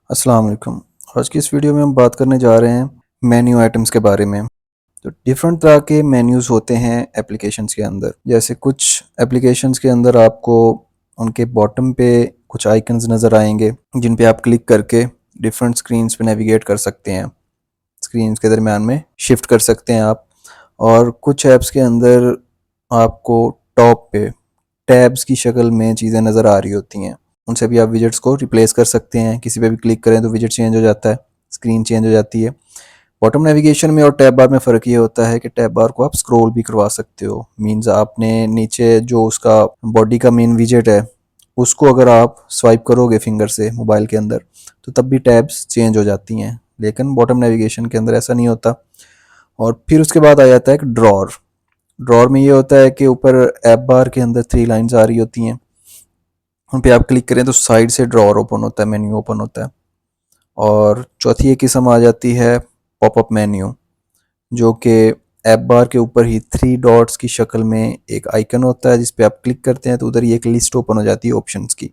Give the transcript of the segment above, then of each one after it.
अस्सलाम वालेकुम। आज की इस वीडियो में हम बात करने जा रहे हैं मेन्यू आइटम्स के बारे में। तो डिफरेंट तरह के मेन्यूज़ होते हैं एप्लीकेशंस के अंदर। जैसे कुछ एप्लीकेशंस के अंदर आपको उनके बॉटम पे कुछ आइकन्स नज़र आएंगे जिन पे आप क्लिक करके डिफरेंट स्क्रीन्स पे नेविगेट कर सकते हैं। स्क्रीन्स के दरमियान में शिफ्ट कर सकते हैं आप। और कुछ ऐप्स के अंदर आपको टॉप पे टैब्स की शक्ल में चीज़ें नज़र आ रही होती हैं। उनसे भी आप विजेट्स को रिप्लेस कर सकते हैं। किसी पे भी क्लिक करें तो विजेट चेंज हो जाता है, स्क्रीन चेंज हो जाती है। बॉटम नेविगेशन में और टैब बार में फ़र्क ये होता है कि टैब बार को आप स्क्रॉल भी करवा सकते हो। मींस आपने नीचे जो उसका बॉडी का मेन विजेट है उसको अगर आप स्वाइप करोगे फिंगर से मोबाइल के अंदर तो तब भी टैब्स चेंज हो जाती हैं, लेकिन बॉटम नेविगेशन के अंदर ऐसा नहीं होता। और फिर उसके बाद आ जाता है एक ड्रॉर। ड्रॉर में ये होता है कि ऊपर ऐप बार के अंदर 3 लाइंस आ रही होती हैं, उन पे आप क्लिक करें तो साइड से ड्रॉर ओपन होता है, मेन्यू ओपन होता है। और चौथी एक किस्म आ जाती है पॉपअप मेन्यू, जो कि ऐप बार के ऊपर ही 3 डॉट्स की शक्ल में एक आइकन होता है जिस पे आप क्लिक करते हैं तो उधर ही एक लिस्ट ओपन हो जाती है ऑप्शंस की,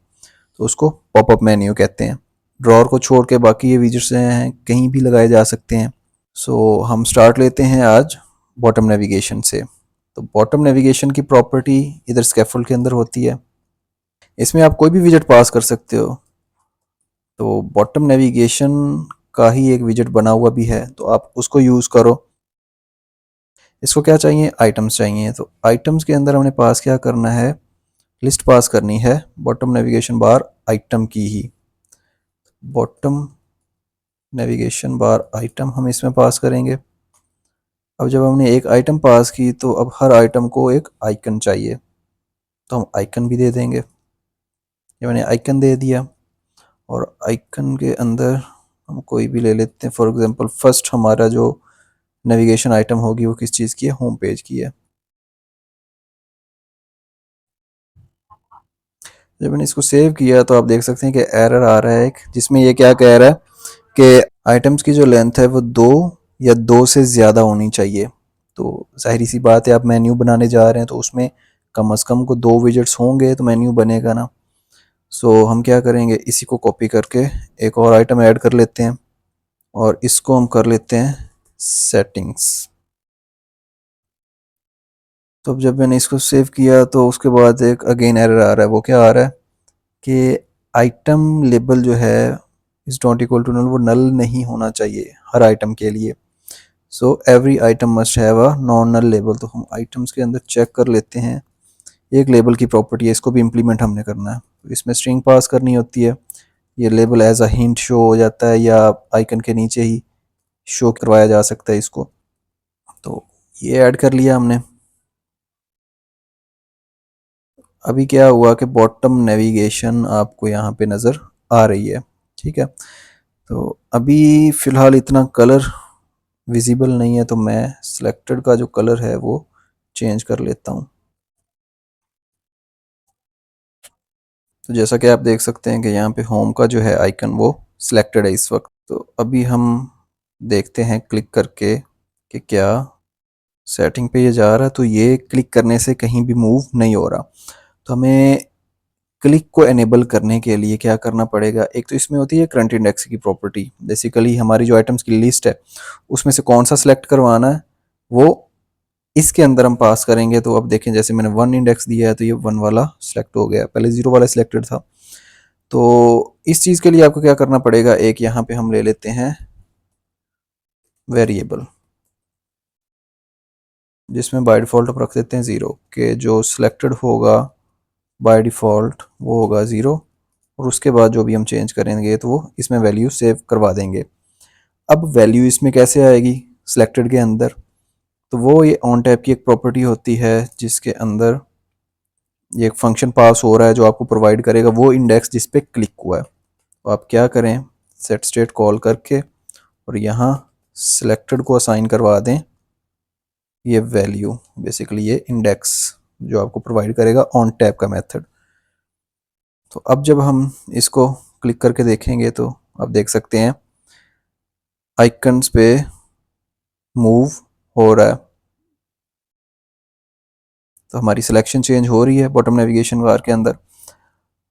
तो उसको पॉपअप मेन्यू कहते हैं। ड्रॉर को छोड़ के बाकी ये विजेट्स हैं कहीं भी लगाए जा सकते हैं। सो हम स्टार्ट लेते हैं आज बॉटम नेविगेशन से। तो बॉटम नेविगेशन की प्रॉपर्टी इधर स्कैफोल्ड के अंदर होती है। इसमें आप कोई भी विजेट पास कर सकते हो। तो बॉटम नेविगेशन का ही एक विजेट बना हुआ भी है, तो आप उसको यूज़ करो। इसको क्या चाहिए, आइटम्स चाहिए। तो आइटम्स के अंदर हमने पास क्या करना है, लिस्ट पास करनी है बॉटम नेविगेशन बार आइटम की ही। बॉटम नेविगेशन बार आइटम हम इसमें पास करेंगे। अब जब हमने एक आइटम पास की तो अब हर आइटम को एक आइकन चाहिए, तो हम आइकन भी दे देंगे। ये मैंने आइकन दे दिया और आइकन के अंदर हम कोई भी ले लेते हैं। फॉर एग्जांपल फर्स्ट हमारा जो नेविगेशन आइटम होगी वो किस चीज़ की है, होम पेज की है। जब मैंने इसको सेव किया तो आप देख सकते हैं कि एरर आ रहा है एक, जिसमें ये क्या कह रहा है कि आइटम्स की जो लेंथ है वो 2 या 2 से ज़्यादा होनी चाहिए। तो ज़ाहिर सी बात है, आप मेन्यू बनाने जा रहे हैं तो उसमें कम से कम को 2 विजेट्स होंगे तो मेन्यू बनेगा ना। सो हम क्या करेंगे, इसी को कॉपी करके एक और आइटम ऐड कर लेते हैं और इसको हम कर लेते हैं सेटिंग्स। तो अब जब मैंने इसको सेव किया तो उसके बाद एक अगेन एरर आ रहा है। वो क्या आ रहा है कि आइटम लेबल जो है is not equal to null, वो नल नहीं होना चाहिए हर आइटम के लिए। So every item must have a non null label. तो हम आइटम्स के अंदर चेक कर लेते हैं, एक लेबल की प्रॉपर्टी है, इसको भी इम्प्लीमेंट हमने करना है। तो इसमें स्ट्रिंग पास करनी होती है, ये label as a hint show हो जाता है या आइकन के नीचे ही शो करवाया जा सकता है इसको। तो ये ऐड कर लिया हमने। अभी क्या हुआ कि बॉटम नेविगेशन आपको यहाँ पे नज़र आ रही है, ठीक है। तो अभी फ़िलहाल इतना कलर विजिबल नहीं है, तो मैं सिलेक्टेड का जो कलर है वो चेंज कर लेता हूँ। तो जैसा कि आप देख सकते हैं कि यहाँ पे होम का जो है आइकन वो सिलेक्टेड है इस वक्त। तो अभी हम देखते हैं क्लिक करके कि क्या सेटिंग पे ये जा रहा है। तो ये क्लिक करने से कहीं भी मूव नहीं हो रहा। तो हमें क्लिक को एनेबल करने के लिए क्या करना पड़ेगा, एक तो इसमें होती है करंट इंडेक्स की प्रॉपर्टी। बेसिकली हमारी जो आइटम्स की लिस्ट है उसमें से कौन सा सिलेक्ट करवाना है वो इसके अंदर हम पास करेंगे। तो अब देखें, जैसे मैंने 1 इंडेक्स दिया है तो ये 1 वाला सिलेक्ट हो गया, पहले 0 वाला सिलेक्टेड था। तो इस चीज़ के लिए आपको क्या करना पड़ेगा, एक यहाँ पे हम ले लेते हैं वेरिएबल, जिसमें बाय डिफ़ॉल्ट हम रख देते हैं 0, कि जो सिलेक्टेड होगा बाय डिफ़ॉल्ट वो होगा 0। और उसके बाद जो भी हम चेंज करेंगे तो वो इसमें वैल्यू सेव करवा देंगे। अब वैल्यू इसमें कैसे आएगी सिलेक्टेड के अंदर, तो वो ये ऑन टैप की एक प्रॉपर्टी होती है जिसके अंदर ये एक फंक्शन पास हो रहा है जो आपको प्रोवाइड करेगा वो इंडेक्स जिस पे क्लिक हुआ है। तो आप क्या करें, सेट स्टेट कॉल करके और यहाँ सिलेक्टेड को असाइन करवा दें ये वैल्यू, बेसिकली ये इंडेक्स जो आपको प्रोवाइड करेगा ऑन टैप का मेथड। तो अब जब हम इसको क्लिक करके देखेंगे तो आप देख सकते हैं आइकन्स पे मूव हो रहा है। तो हमारी सिलेक्शन चेंज हो रही है बॉटम नेविगेशन बार के अंदर।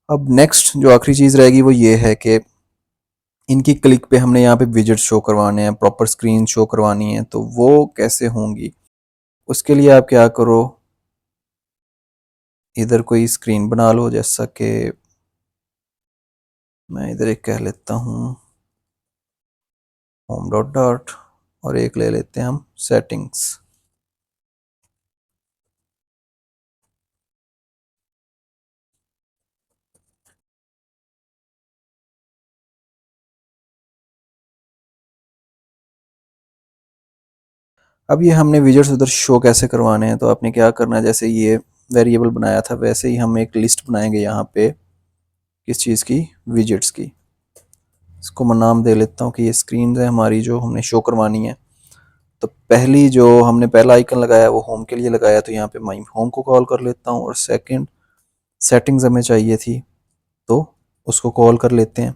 अब नेक्स्ट जो आखिरी चीज़ रहेगी वो ये है कि इनकी क्लिक पे हमने यहाँ पे विजेट शो करवाने हैं, प्रॉपर स्क्रीन शो करवानी है, तो वो कैसे होंगी? उसके लिए आप क्या करो, इधर कोई स्क्रीन बना लो, जैसा कि मैं इधर एक कह लेता हूँ होम डॉट डॉट, और एक ले लेते हैं हम सेटिंग्स। अब ये हमने विजेट्स उधर शो कैसे करवाने हैं, तो आपने क्या करना है, जैसे ये वेरिएबल बनाया था वैसे ही हम एक लिस्ट बनाएंगे यहाँ पे, किस चीज़ की, विजेट्स की। इसको मैं नाम दे लेता हूँ कि ये स्क्रीन है हमारी जो हमने शो करवानी है। तो पहली जो हमने पहला आइकन लगाया वो होम के लिए लगाया, तो यहाँ पे माई होम को कॉल कर लेता हूँ, और सेकंड सेटिंग्स हमें चाहिए थी तो उसको कॉल कर लेते हैं।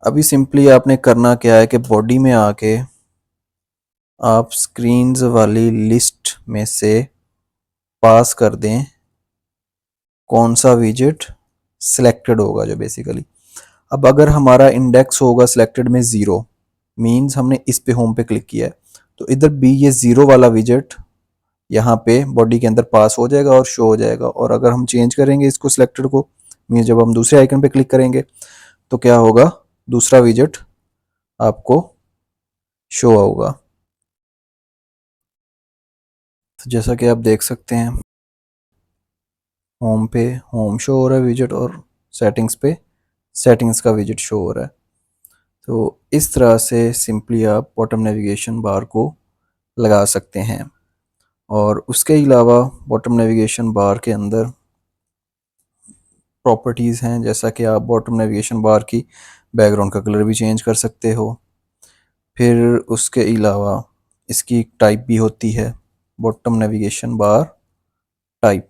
अभी सिंपली आपने करना क्या है कि बॉडी में आके आप स्क्रीन्स वाली लिस्ट में से पास कर दें कौन सा विजेट सिलेक्टेड होगा, जो बेसिकली अब अगर हमारा इंडेक्स होगा सिलेक्टेड में 0, मींस हमने इस पे होम पे क्लिक किया है, तो इधर भी ये 0 वाला विजेट यहाँ पे बॉडी के अंदर पास हो जाएगा और शो हो जाएगा। और अगर हम चेंज करेंगे इसको सिलेक्टेड को, मींस जब हम दूसरे आइकन पे क्लिक करेंगे तो क्या होगा, दूसरा विजेट आपको शो होगा। तो जैसा कि आप देख सकते हैं होम पे होम शो हो रहा है विजेट, और सेटिंग्स पे सेटिंग्स का विजेट शो हो रहा है। तो इस तरह से सिंपली आप बॉटम नेविगेशन बार को लगा सकते हैं। और उसके अलावा बॉटम नेविगेशन बार के अंदर प्रॉपर्टीज़ हैं, जैसा कि आप बॉटम नेविगेशन बार की बैकग्राउंड का कलर भी चेंज कर सकते हो। फिर उसके अलावा इसकी एक टाइप भी होती है, बॉटम नेविगेशन बार टाइप।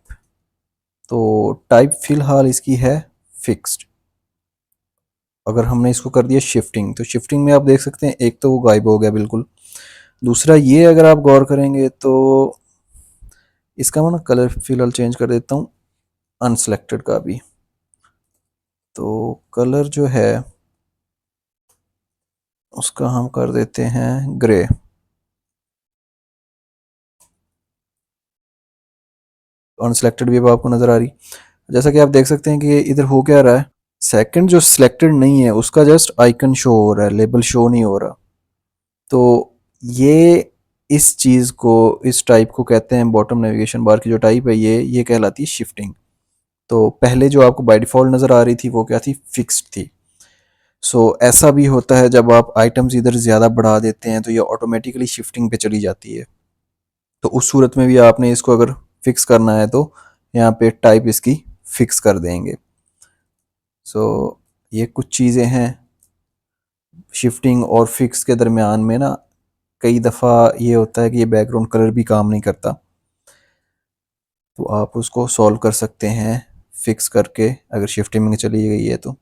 तो टाइप फ़िलहाल इसकी है फिक्स्ड। अगर हमने इसको कर दिया शिफ्टिंग, तो शिफ्टिंग में आप देख सकते हैं एक तो वो गायब हो गया बिल्कुल। दूसरा ये, अगर आप गौर करेंगे तो इसका मैं ना कलर फ़िलहाल चेंज कर देता हूँ अनसेलेक्टेड का भी। तो कलर जो है उसका हम कर देते हैं ग्रे। अनसेलेक्टेड भी अब आपको नज़र आ रही, जैसा कि आप देख सकते हैं कि इधर हो क्या रहा है, सेकंड जो सिलेक्टेड नहीं है उसका जस्ट आइकन शो हो रहा है, लेबल शो नहीं हो रहा। तो ये इस चीज़ को, इस टाइप को कहते हैं, बॉटम नेविगेशन बार की जो टाइप है ये कहलाती है शिफ्टिंग। तो पहले जो आपको बाय डिफ़ॉल्ट नज़र आ रही थी वो क्या थी, फिक्स्ड थी। ऐसा भी होता है जब आप आइटम्स इधर ज़्यादा बढ़ा देते हैं तो ये ऑटोमेटिकली शिफ्टिंग पे चली जाती है। तो उस सूरत में भी आपने इसको अगर फिक्स करना है तो यहाँ पे टाइप इसकी फिक्स कर देंगे। ये कुछ चीज़ें हैं शिफ्टिंग और फिक्स के दरमियान में ना। कई दफ़ा ये होता है कि ये बैकग्राउंड कलर भी काम नहीं करता, तो आप उसको सॉल्व कर सकते हैं फिक्स करके, अगर शिफ्टिंग में चली गई है तो।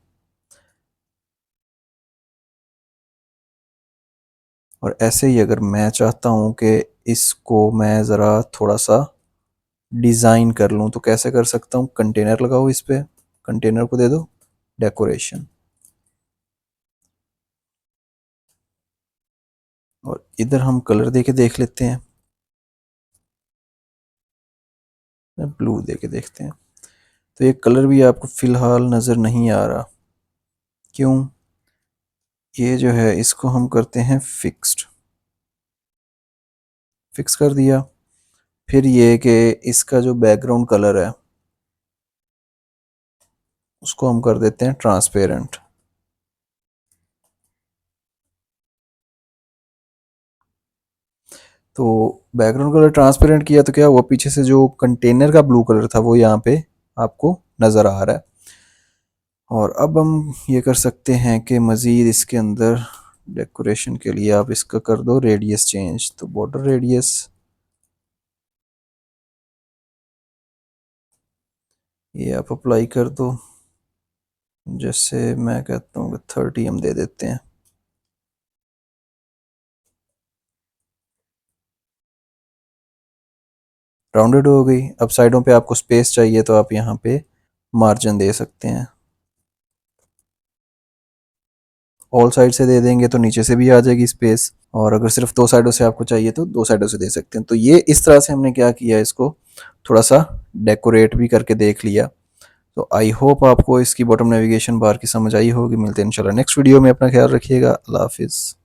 और ऐसे ही अगर मैं चाहता हूँ कि इसको मैं ज़रा थोड़ा सा डिज़ाइन कर लूँ तो कैसे कर सकता हूँ, कंटेनर लगाओ इस पे, कंटेनर को दे दो डेकोरेशन, और इधर हम कलर दे के देख लेते हैं, ब्लू दे के देखते हैं। तो ये कलर भी आपको फ़िलहाल नज़र नहीं आ रहा, क्यों? ये जो है इसको हम करते हैं फिक्स्ड, फिक्स कर दिया। फिर ये कि इसका जो बैकग्राउंड कलर है उसको हम कर देते हैं ट्रांसपेरेंट। तो बैकग्राउंड कलर ट्रांसपेरेंट किया तो क्या हुआ, पीछे से जो कंटेनर का ब्लू कलर था वो यहाँ पे आपको नज़र आ रहा है। और अब हम ये कर सकते हैं कि मज़ीद इसके अंदर डेकोरेशन के लिए आप इसका कर दो रेडियस चेंज, तो बॉर्डर रेडियस ये आप अप्लाई कर दो, जैसे मैं कहता हूँ 30 हम दे देते हैं। राउंडेड हो गई। अब साइडों पे आपको स्पेस चाहिए तो आप यहाँ पे मार्जिन दे सकते हैं। ऑल साइड से दे देंगे तो नीचे से भी आ जाएगी स्पेस, और अगर सिर्फ 2 साइडों से आपको चाहिए तो 2 साइडों से दे सकते हैं। तो ये इस तरह से हमने क्या किया, इसको थोड़ा सा डेकोरेट भी करके देख लिया। तो आई होप आपको इसकी बॉटम नेविगेशन बार की समझ आई होगी। मिलते हैं इंशाल्लाह नेक्स्ट वीडियो में। अपना ख्याल रखिएगा। अल्लाह हाफिज़।